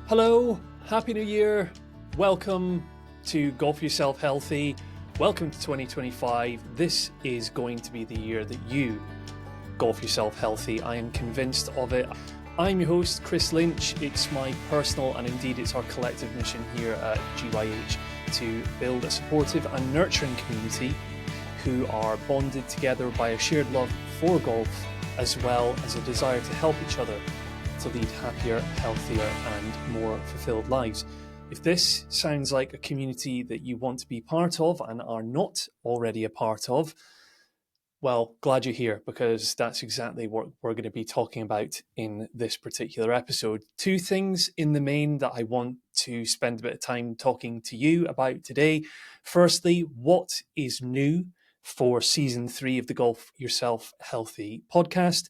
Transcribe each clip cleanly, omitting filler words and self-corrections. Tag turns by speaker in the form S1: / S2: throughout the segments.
S1: Hello, Happy New Year. Welcome to Golf Yourself Healthy. Welcome to 2025. This is going to be the year that you golf yourself healthy. I am convinced of it. I'm your host, Chris Lynch. It's my personal and indeed it's our collective mission here at GYH to build a supportive and nurturing community who are bonded together by a shared love for golf as well as a desire to help each other to lead happier, healthier and more fulfilled lives. If this sounds like a community that you want to be part of and are not already a part of, well, glad you're here because that's exactly what we're going to be talking about in this particular episode. Two things in the main that I want to spend a bit of time talking to you about today. Firstly, what is new for season 3 of the Golf Yourself Healthy podcast?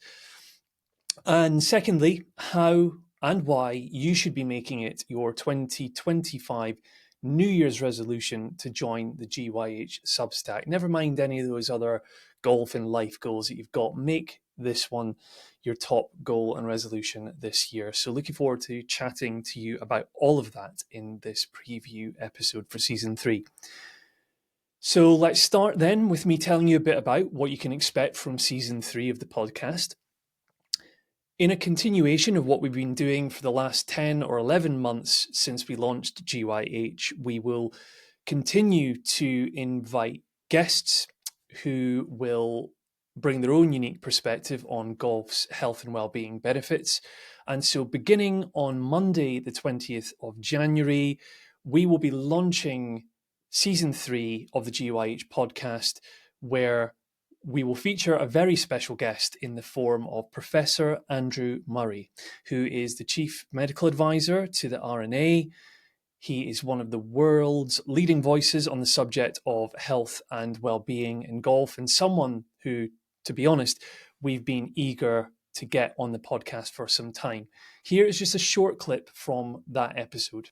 S1: And secondly, how and why you should be making it your 2025 New Year's resolution to join the GYH Substack. Never mind any of those other golf and life goals that you've got. Make this one your top goal and resolution this year. So looking forward to chatting to you about all of that in this preview episode for season 3. So let's start then with me telling you a bit about what you can expect from season 3 of the podcast. In a continuation of what we've been doing for the last 10 or 11 months since we launched GYH, we will continue to invite guests who will bring their own unique perspective on golf's health and well-being benefits. And so beginning on Monday, the 20th of January, we will be launching season 3 of the GYH podcast, where we will feature a very special guest in the form of Professor Andrew Murray, who is the Chief Medical Advisor to the RNA. He is one of the world's leading voices on the subject of health and well-being in golf, and someone who, to be honest, we've been eager to get on the podcast for some time. Here is just a short clip from that episode.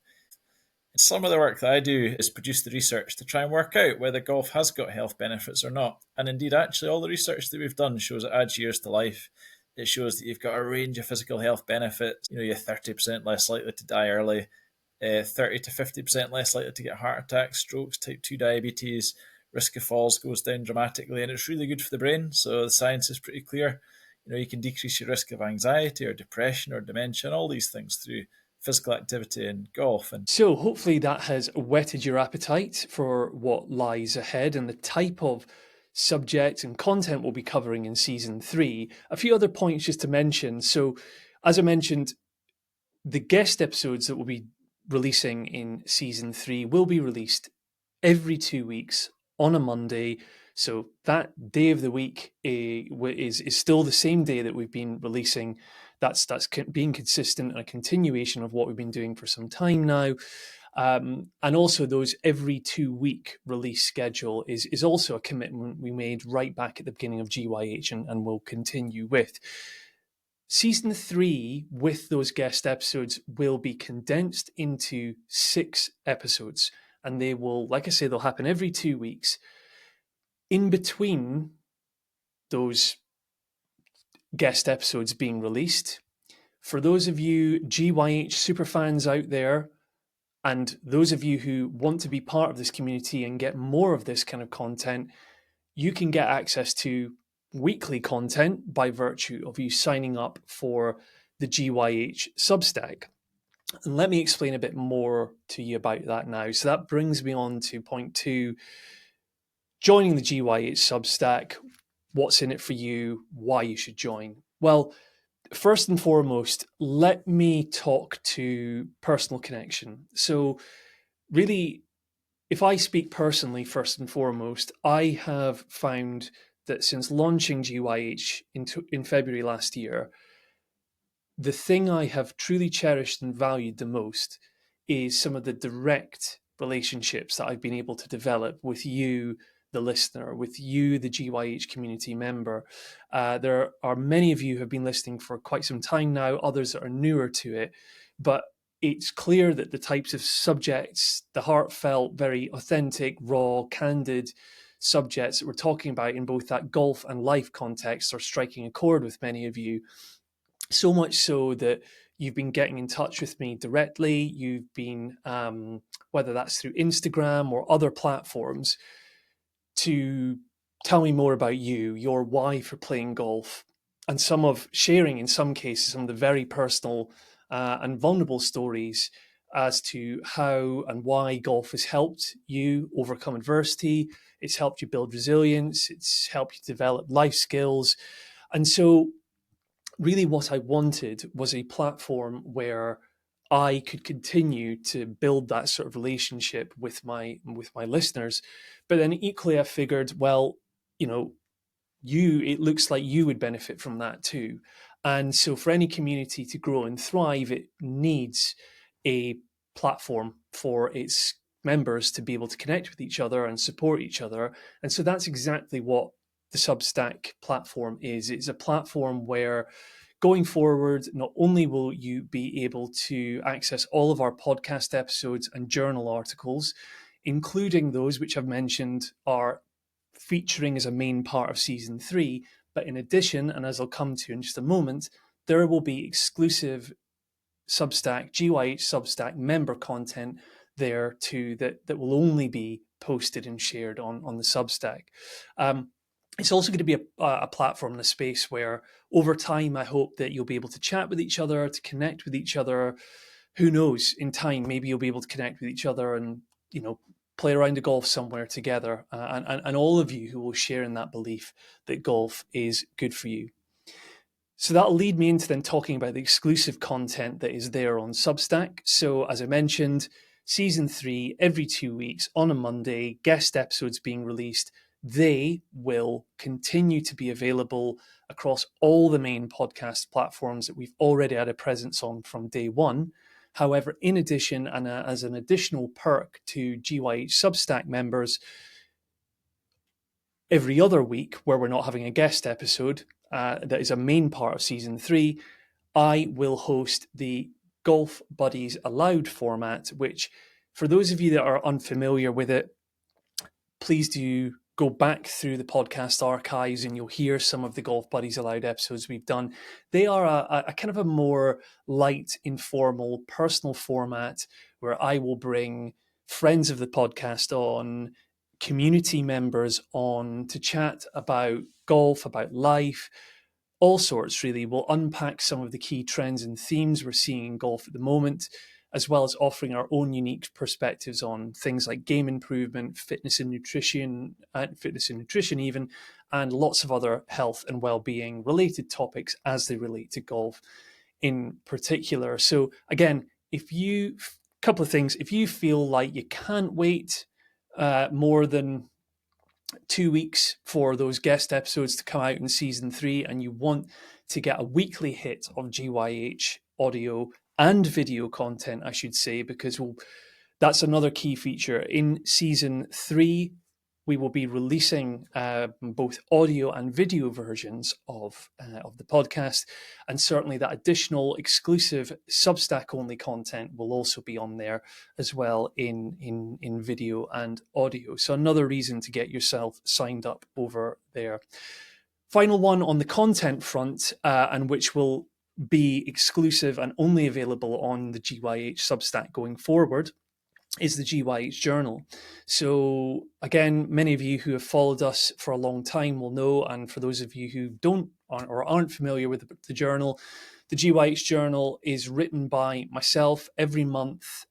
S2: Some of the work that I do is produce the research to try and work out whether golf has got health benefits or not. And indeed, actually, all the research that we've done shows it adds years to life. It shows that you've got a range of physical health benefits. You're 30% less likely to die early, 30 to 50% less likely to get heart attacks, strokes, type 2 diabetes, risk of falls goes down dramatically, and it's really good for the brain. So the science is pretty clear. You can decrease your risk of anxiety or depression or dementia and all these things through physical activity and golf.
S1: So hopefully that has whetted your appetite for what lies ahead and the type of subject and content we'll be covering in season 3. A few other points just to mention. So as I mentioned, the guest episodes that we'll be releasing in season 3 will be released every 2 weeks on a Monday. So that day of the week is still the same day that we've been releasing. That's being consistent and a continuation of what we've been doing for some time now. And also those every 2 week release schedule is also a commitment we made right back at the beginning of GYH and will continue with. Season 3 with those guest episodes will be condensed into 6 episodes, and they will, like I say, they'll happen every 2 weeks. In between those guest episodes being released, for those of you GYH superfans out there, and those of you who want to be part of this community and get more of this kind of content, you can get access to weekly content by virtue of you signing up for the GYH Substack. And let me explain a bit more to you about that now. So that brings me on to point 2, joining the GYH Substack. What's in it for you? Why you should join? Well, first and foremost, let me talk to personal connection. So really, if I speak personally, first and foremost, I have found that since launching GYH in February last year, the thing I have truly cherished and valued the most is some of the direct relationships that I've been able to develop with you, the listener, with you, the GYH community member. There are many of you who have been listening for quite some time now, others that are newer to it, but it's clear that the types of subjects, the heartfelt, very authentic, raw, candid subjects that we're talking about in both that golf and life context are striking a chord with many of you. So much so that you've been getting in touch with me directly. You've been, whether that's through Instagram or other platforms, to tell me more about you, your why for playing golf, and some of sharing, in some cases, some of the very personal and vulnerable stories as to how and why golf has helped you overcome adversity. It's helped you build resilience. It's helped you develop life skills. And so, really, what I wanted was a platform where I could continue to build that sort of relationship with my listeners. But then equally, I figured, well, you know, it looks like you would benefit from that too. And so, for any community to grow and thrive, it needs a platform for its members to be able to connect with each other and support each other. And so that's exactly what the Substack platform is. It's a platform where, going forward, not only will you be able to access all of our podcast episodes and journal articles, including those which I've mentioned are featuring as a main part of season 3, but in addition, and as I'll come to in just a moment, there will be exclusive Substack, GYH Substack member content there too that will only be posted and shared on the Substack. It's also going to be a platform and a space where over time, I hope that you'll be able to chat with each other, to connect with each other. Who knows, in time, maybe you'll be able to connect with each other and, play around the golf somewhere together. And all of you who will share in that belief that golf is good for you. So that'll lead me into then talking about the exclusive content that is there on Substack. So as I mentioned, season 3, every 2 weeks on a Monday, guest episodes being released. They will continue to be available across all the main podcast platforms that we've already had a presence on from day one. However, in addition, and as an additional perk to GYH Substack members, every other week where we're not having a guest episode, that is a main part of season 3, I will host the Golf Buddies Allowed format, which, for those of you that are unfamiliar with it, please do go back through the podcast archives and you'll hear some of the Golf Buddies Allowed episodes we've done. They are a kind of a more light, informal, personal format where I will bring friends of the podcast on, community members on, to chat about golf, about life, all sorts really. We'll unpack some of the key trends and themes we're seeing in golf at the moment, as well as offering our own unique perspectives on things like game improvement, fitness and nutrition even, and lots of other health and well-being related topics as they relate to golf in particular. So again, couple of things, if you feel like you can't wait more than 2 weeks for those guest episodes to come out in season 3, and you want to get a weekly hit of GYH audio and video content, I should say, because that's another key feature. In season 3, we will be releasing both audio and video versions of the podcast, and certainly that additional exclusive Substack-only content will also be on there as well in video and audio. So another reason to get yourself signed up over there. Final one on the content front, and which will be exclusive and only available on the GYH Substack going forward, is the GYH Journal. So again, many of you who have followed us for a long time will know, and for those of you who aren't familiar with the journal, the GYH Journal is written by myself every month.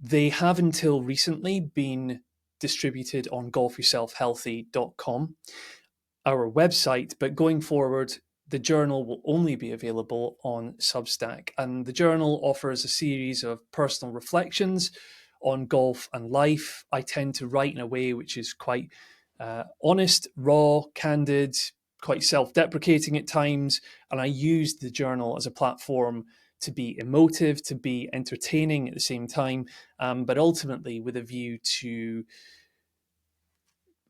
S1: They have until recently been distributed on golfyourselfhealthy.com, our website, but going forward, the journal will only be available on Substack. And the journal offers a series of personal reflections on golf and life. I tend to write in a way which is quite honest, raw, candid, quite self-deprecating at times. And I use the journal as a platform to be emotive, to be entertaining at the same time, but ultimately with a view to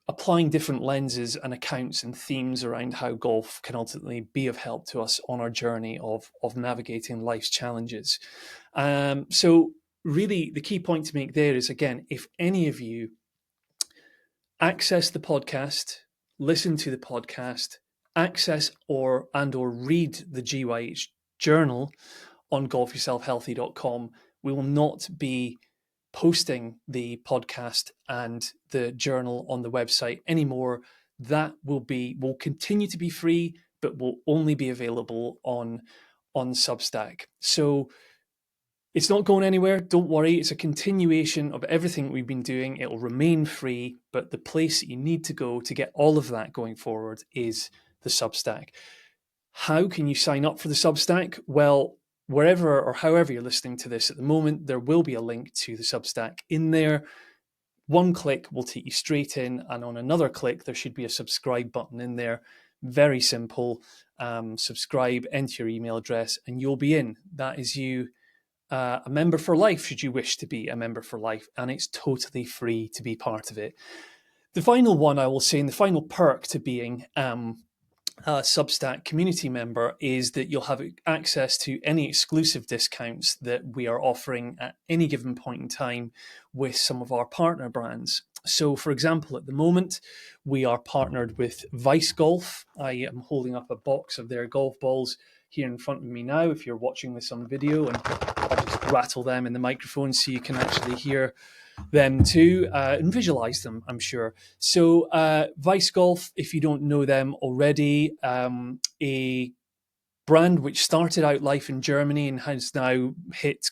S1: applying different lenses and accounts and themes around how golf can ultimately be of help to us on our journey of navigating life's challenges. So really the key point to make there is, again, if any of you access the podcast, listen to the podcast, access or read the GYH journal on golfyourselfhealthy.com. We will not be posting the podcast and the journal on the website anymore. That will continue to be free, but will only be available on Substack. So it's not going anywhere. Don't worry. It's a continuation of everything we've been doing. It will remain free, but the place that you need to go to get all of that going forward is the Substack. How can you sign up for the Substack? Well, wherever or however you're listening to this at the moment, there will be a link to the Substack in there. One click will take you straight in, and on another click, there should be a subscribe button in there. Very simple. Subscribe, enter your email address, and you'll be in. That is you. A member for life, should you wish to be a member for life, and it's totally free to be part of it. The final one I will say, and the final perk to being a Substack community member, is that you'll have access to any exclusive discounts that we are offering at any given point in time with some of our partner brands. So, for example, at the moment, we are partnered with Vice Golf. I am holding up a box of their golf balls here in front of me now, if you're watching this on video, and I'll just rattle them in the microphone so you can actually hear them too and visualize them, I'm sure. So Vice Golf, if you don't know them already, a brand which started out life in Germany and has now hit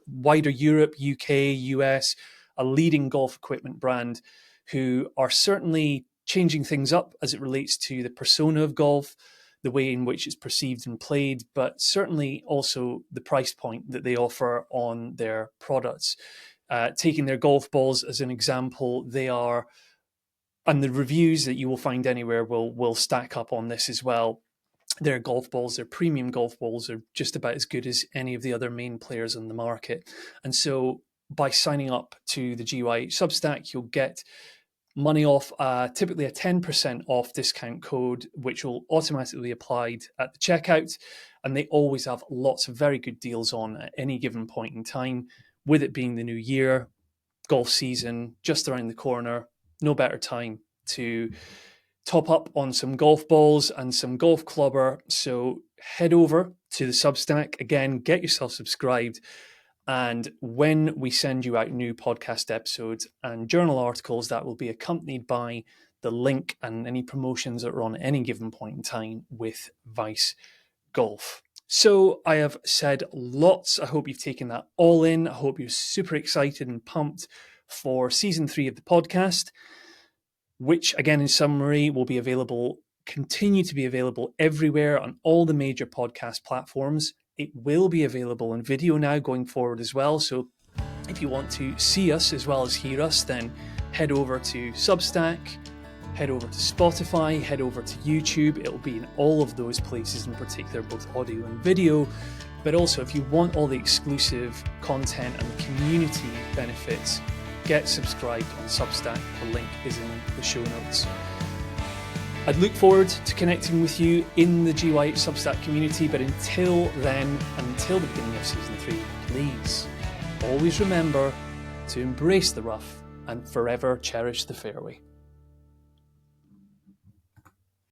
S1: wider Europe, UK, US, a leading golf equipment brand who are certainly changing things up as it relates to the persona of golf, the way in which it's perceived and played, but certainly also the price point that they offer on their products. Taking their golf balls as an example, they are, and the reviews that you will find anywhere will stack up on this as well. Their golf balls, their premium golf balls, are just about as good as any of the other main players on the market. And so by signing up to the GYH Substack, you'll get money off, typically a 10% off discount code, which will automatically be applied at the checkout. And they always have lots of very good deals on at any given point in time. With it being the new year, golf season just around the corner, no better time to top up on some golf balls and some golf clubber. So head over to the Substack. Again, get yourself subscribed. And when we send you out new podcast episodes and journal articles, that will be accompanied by the link and any promotions that are on any given point in time with Vice Golf. So I have said lots. I hope you've taken that all in. I hope you're super excited and pumped for season 3 of the podcast, which, again, in summary, will be available, continue to be available everywhere on all the major podcast platforms. It will be available in video now going forward as well. So if you want to see us as well as hear us, then head over to Substack, head over to Spotify, head over to YouTube. It'll be in all of those places, in particular, both audio and video. But also, if you want all the exclusive content and the community benefits, get subscribed on Substack. The link is in the show notes. I'd look forward to connecting with you in the GYH Substack community, but until then, and until the beginning of season 3, please always remember to embrace the rough and forever cherish the fairway.